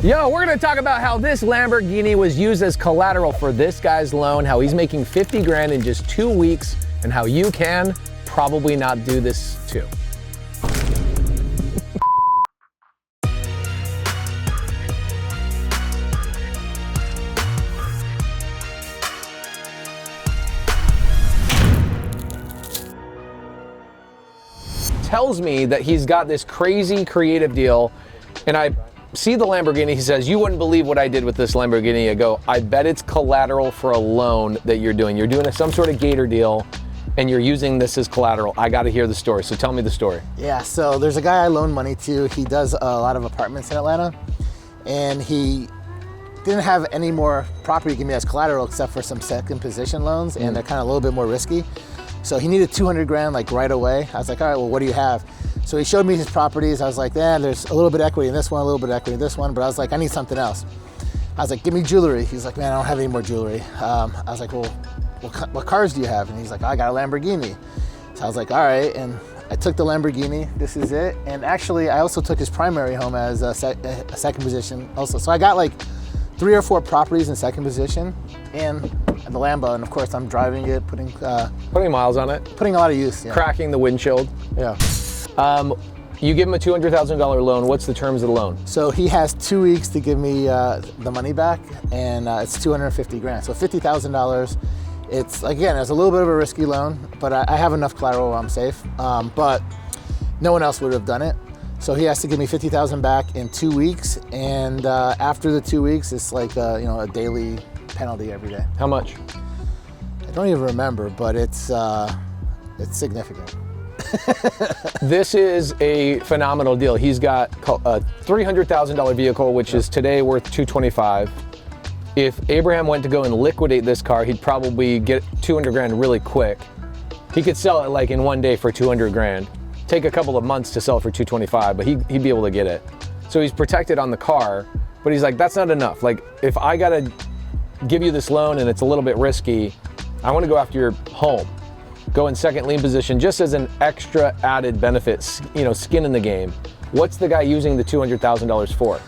Yo, we're gonna talk about how this Lamborghini was used as collateral for this guy's loan, how he's making 50 grand in just 2 weeks, and how you can probably not do this too. Tells me that he's got this crazy creative deal, and I see the Lamborghini. He says, you wouldn't believe what I did with this Lamborghini. I go, I bet it's collateral for a loan that you're doing. You're doing some sort of Gator deal and you're using this as collateral. I got to hear the story. So tell me the story. Yeah, so there's a guy I loan money to. He does a lot of apartments in Atlanta, and he didn't have any more property to give me as collateral except for some second position loans, and they're kind of a little bit more risky. So he needed 200 grand like right away. I was like, all right, well, what do you have? So he showed me his properties. I was like, there's a little bit of equity in this one, a little bit of equity in this one, but I was like, I need something else. I was like, give me jewelry. He's like, man, I don't have any more jewelry. I was like, well, what cars do you have? And he's like, I got a Lamborghini. So I was like, all right, and I took the Lamborghini. This is it. And actually, I also took his primary home as a second position also. So I got like 3 or 4 properties in second position and the Lambo, and of course I'm driving it, putting miles on it, putting a lot of use, cracking the windshield. Yeah. You give him a $200,000 loan. What's the terms of the loan? So he has 2 weeks to give me the money back, and it's 250 grand. So $50,000. It's again, it's a little bit of a risky loan, but I have enough collateral where I'm safe. But no one else would have done it. So he has to give me 50,000 back in 2 weeks, and after the 2 weeks, it's like a daily penalty every day. How much? I don't even remember, but it's significant. This is a phenomenal deal. He's got a $300,000 vehicle, which is today worth $225,000. If Abraham went to go and liquidate this car, he'd probably get 200 grand really quick. He could sell it like in one day for 200 grand. Take a couple of months to sell for 225, but he'd be able to get it. So he's protected on the car, but he's like, that's not enough. Like, if I gotta give you this loan and it's a little bit risky, I wanna go after your home. Go in second lien position just as an extra added benefit, skin in the game. What's the guy using the $200,000 for?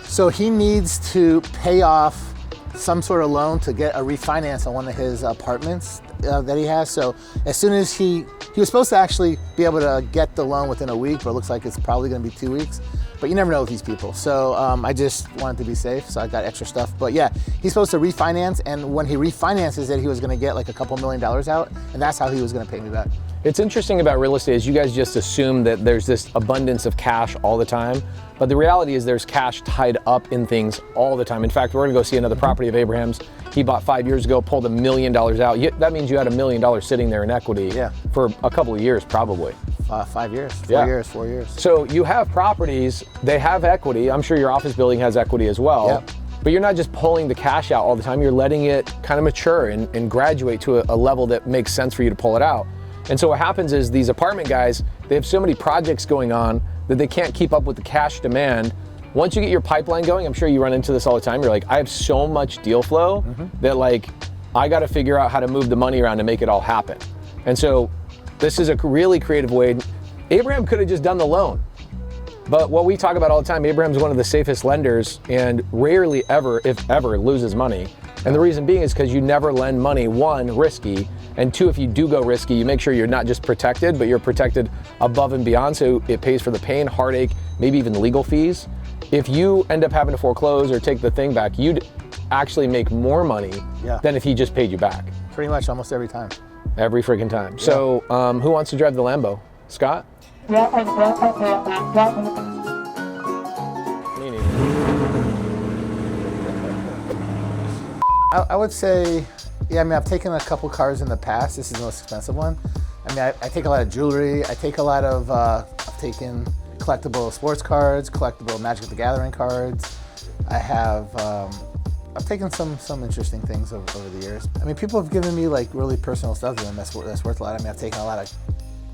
So he needs to pay off some sort of loan to get a refinance on one of his apartments that he has. So as soon as he was supposed to actually be able to get the loan within a week, but it looks like it's probably gonna be 2 weeks. But you never know with these people. So I just wanted to be safe, so I got extra stuff. But yeah, he's supposed to refinance, and when he refinances it, he was gonna get like a couple $1 million out, and that's how he was gonna pay me back. It's interesting about real estate is you guys just assume that there's this abundance of cash all the time, but the reality is there's cash tied up in things all the time. In fact, we're gonna go see another property of Abraham's. He bought 5 years ago, pulled $1 million out. That means you had $1 million sitting there in equity for a couple of years, probably. 5 years, 4 years. So you have properties, they have equity. I'm sure your office building has equity as well. Yep. But you're not just pulling the cash out all the time. You're letting it kind of mature and graduate to a level that makes sense for you to pull it out. And so what happens is these apartment guys, they have so many projects going on that they can't keep up with the cash demand. Once you get your pipeline going, I'm sure you run into this all the time. You're like, I have so much deal flow that like, I got to figure out how to move the money around to make it all happen. And so this is a really creative way. Abraham could have just done the loan. But what we talk about all the time, Abraham's one of the safest lenders and rarely ever, if ever, loses money. And the reason being is because you never lend money, 1, risky, and 2, if you do go risky, you make sure you're not just protected, but you're protected above and beyond, so it pays for the pain, heartache, maybe even legal fees. If you end up having to foreclose or take the thing back, you'd actually make more money than if he just paid you back. Pretty much almost every time. Every freaking time. Yeah. So who wants to drive the Lambo? Scott? Me neither. I would say, I've taken a couple cars in the past. This is the most expensive one. I take a lot of jewelry. I've taken collectible sports cards, collectible Magic the Gathering cards. I've taken some interesting things over the years. People have given me like really personal stuff to them that's worth a lot. I've taken a lot of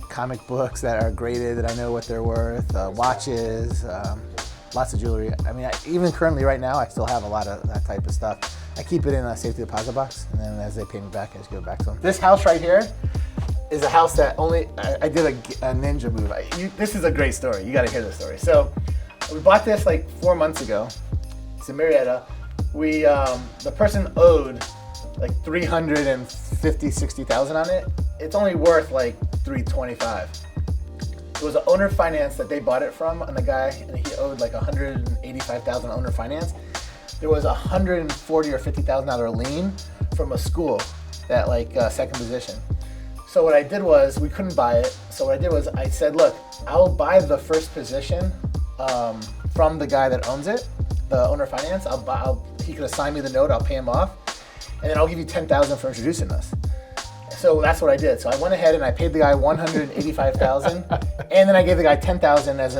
comic books that are graded that I know what they're worth, watches, lots of jewelry. Even currently right now, I still have a lot of that type of stuff. I keep it in a safety deposit box, and then as they pay me back, I just give it back to them. This house right here is a house that I did a ninja move. This is a great story. You got to hear this story. So we bought this like 4 months ago, It's in Marietta. We the person owed like 350,000-60,000 on it. It's only worth like 325. It was an owner finance that they bought it from, and the guy, and he owed like 185,000 owner finance. There was $140,000 or $50,000 lien from a school that like second position. So what I did was, we couldn't buy it. So what I did was I said, look, I'll buy the first position from the guy that owns it, the owner finance. He could assign me the note, I'll pay him off, and then I'll give you $10,000 for introducing us. So that's what I did. So I went ahead and I paid the guy $185,000, and then I gave the guy $10,000 as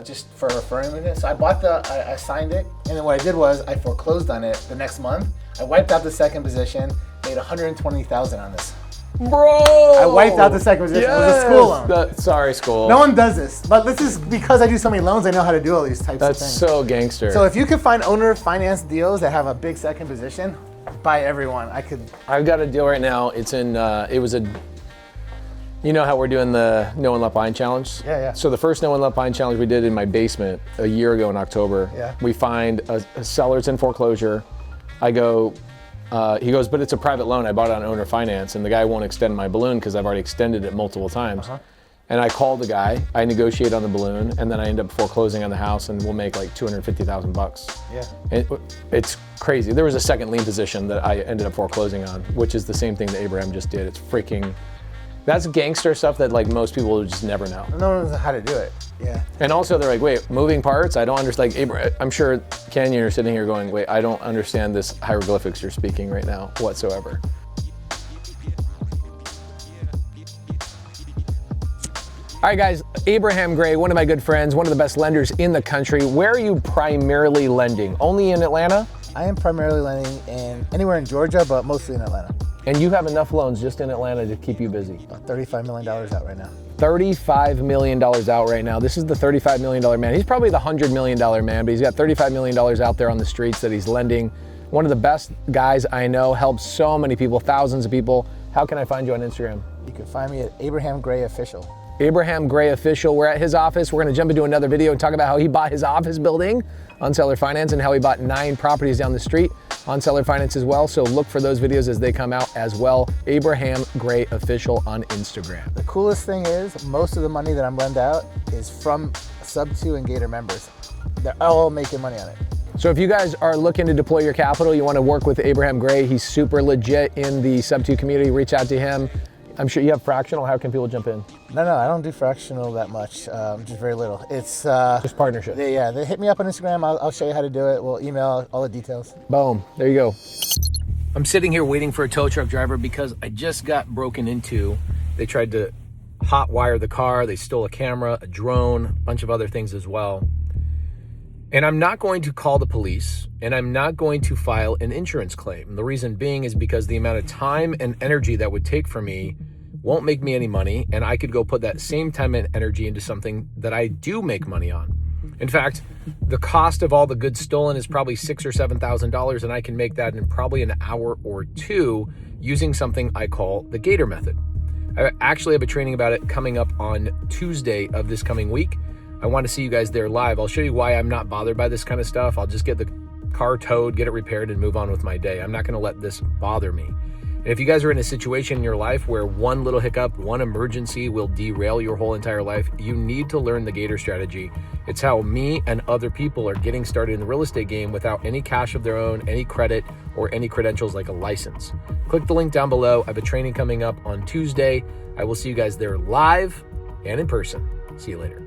just for referring me to it. So I signed it, and then what I did was I foreclosed on it the next month. I wiped out the second position, made $120,000 on this. Bro! I wiped out the second position. It was a school loan. Sorry, school. No one does this, but this is because I do so many loans. I know how to do all these types of things. That's so gangster. So if you could find owner finance deals that have a big second position, buy everyone. I've got a deal right now. It's in. You know how we're doing the No One Left Behind challenge? Yeah. So the first No One Left Behind challenge we did in my basement a year ago in October. Yeah. We find a seller's in foreclosure. I go. He goes, but it's a private loan. I bought it on owner finance, and the guy won't extend my balloon because I've already extended it multiple times. And I call the guy, I negotiate on the balloon, and then I end up foreclosing on the house, and we'll make like $250,000. Yeah. It's crazy. There was a second lien position that I ended up foreclosing on, which is the same thing that Abraham just did. It's freaking, that's gangster stuff that like most people would just never know. No one knows how to do it. Yeah. And also they're like, wait, moving parts? I don't understand. Like, I'm sure Canyon are sitting here going, wait, I don't understand this hieroglyphics you're speaking right now whatsoever. All right, guys, Abraham Gray, one of my good friends, one of the best lenders in the country. Where are you primarily lending? Only in Atlanta? I am primarily lending anywhere in Georgia, but mostly in Atlanta. And you have enough loans just in Atlanta to keep you busy? About $35 million out right now. $35 million out right now. This is the $35 million man. He's probably the $100 million man, but he's got $35 million out there on the streets that he's lending. One of the best guys I know, helps so many people, thousands of people. How can I find you on Instagram? You can find me at Abraham Gray Official. Abraham Gray Official. We're at his office. We're gonna jump into another video and talk about how he bought his office building on Seller Finance and how he bought 9 properties down the street on Seller Finance as well. So look for those videos as they come out as well. Abraham Gray Official on Instagram. The coolest thing is most of the money that I'm lend out is from Sub 2 and Gator members. They're all making money on it. So if you guys are looking to deploy your capital, you wanna work with Abraham Gray, he's super legit in the Sub 2 community, reach out to him. I'm sure you have fractional. How can people jump in? No, I don't do fractional that much, just very little. It's just partnership. They hit me up on Instagram. I'll show you how to do it. We'll email all the details. Boom, there you go. I'm sitting here waiting for a tow truck driver because I just got broken into. They tried to hot wire the car. They stole a camera, a drone, a bunch of other things as well. And I'm not going to call the police, and I'm not going to file an insurance claim. The reason being is because the amount of time and energy that would take for me won't make me any money, and I could go put that same time and energy into something that I do make money on. In fact, the cost of all the goods stolen is probably $6,000 or $7,000, and I can make that in probably an hour or two using something I call the Gator method. I actually have a training about it coming up on Tuesday of this coming week. I want to see you guys there live. I'll show you why I'm not bothered by this kind of stuff. I'll just get the car towed, get it repaired, and move on with my day. I'm not going to let this bother me. And if you guys are in a situation in your life where one little hiccup, one emergency will derail your whole entire life, you need to learn the Gator strategy. It's how me and other people are getting started in the real estate game without any cash of their own, any credit, or any credentials like a license. Click the link down below. I have a training coming up on Tuesday. I will see you guys there live and in person. See you later.